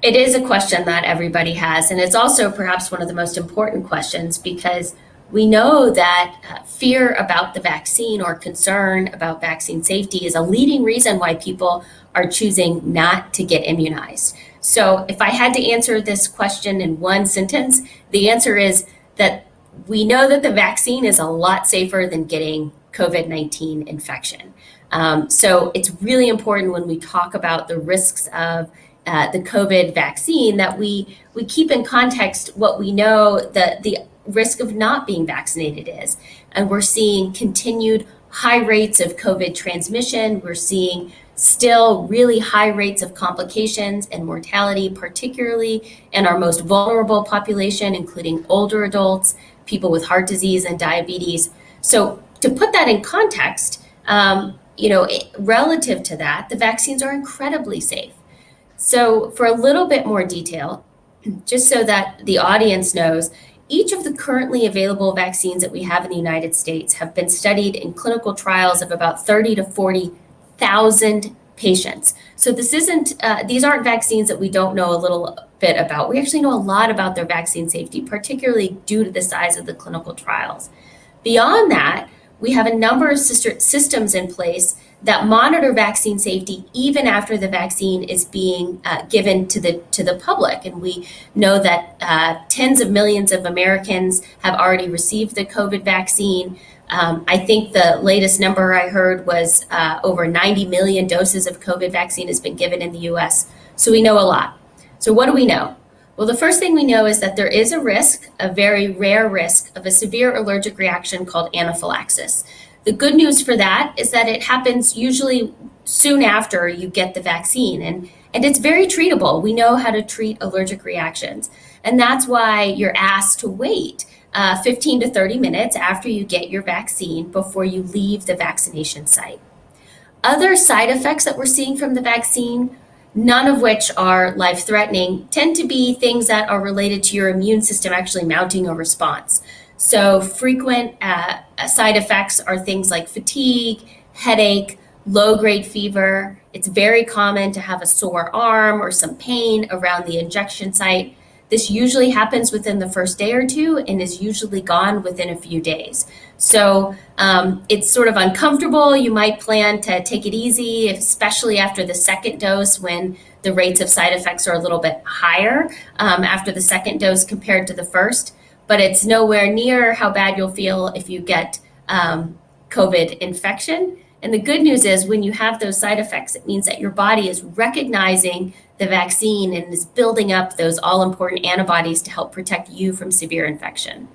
It is a question that everybody has, and it's also perhaps one of the most important questions because we know that fear about the vaccine or concern about vaccine safety is a leading reason why people are choosing not to get immunized. So, if I had to answer this question in one sentence, the answer is that we know that the vaccine is a lot safer than getting COVID-19 infection. So, it's really important when we talk about the risks of the COVID vaccine that we keep in context what we know that the risk of not being vaccinated is. And we're seeing continued high rates of COVID transmission. We're seeing still really high rates of complications and mortality, particularly in our most vulnerable population, including older adults, people with heart disease and diabetes. So to put that in context, relative to that, the vaccines are incredibly safe. So, for a little bit more detail, just so that the audience knows, each of the currently available vaccines that we have in the United States have been studied in clinical trials of about 30 to 40,000 patients. So these aren't vaccines that we don't know a little bit about. We actually know a lot about their vaccine safety, particularly due to the size of the clinical trials. Beyond that, we have a number of systems in place that monitor vaccine safety even after the vaccine is being given to the public. And we know that tens of millions of Americans have already received the COVID vaccine. I think the latest number I heard was over 90 million doses of COVID vaccine has been given in the US. So we know a lot. So what do we know? Well, the first thing we know is that there is a risk, a very rare risk, of a severe allergic reaction called anaphylaxis. The good news for that is that it happens usually soon after you get the vaccine, and it's very treatable. We know how to treat allergic reactions, and that's why you're asked to wait 15 to 30 minutes after you get your vaccine before you leave the vaccination site. Other side effects that we're seeing from the vaccine, none of which are life-threatening, tend to be things that are related to your immune system actually mounting a response. So frequent side effects are things like fatigue, headache, low-grade fever. It's very common to have a sore arm or some pain around the injection site. This usually happens within the first day or two and is usually gone within a few days. So it's sort of uncomfortable. You might plan to take it easy, especially after the second dose when the rates of side effects are a little bit higher after the second dose compared to the first. But it's nowhere near how bad you'll feel if you get COVID infection. And the good news is when you have those side effects, it means that your body is recognizing the vaccine and is building up those all important antibodies to help protect you from severe infection.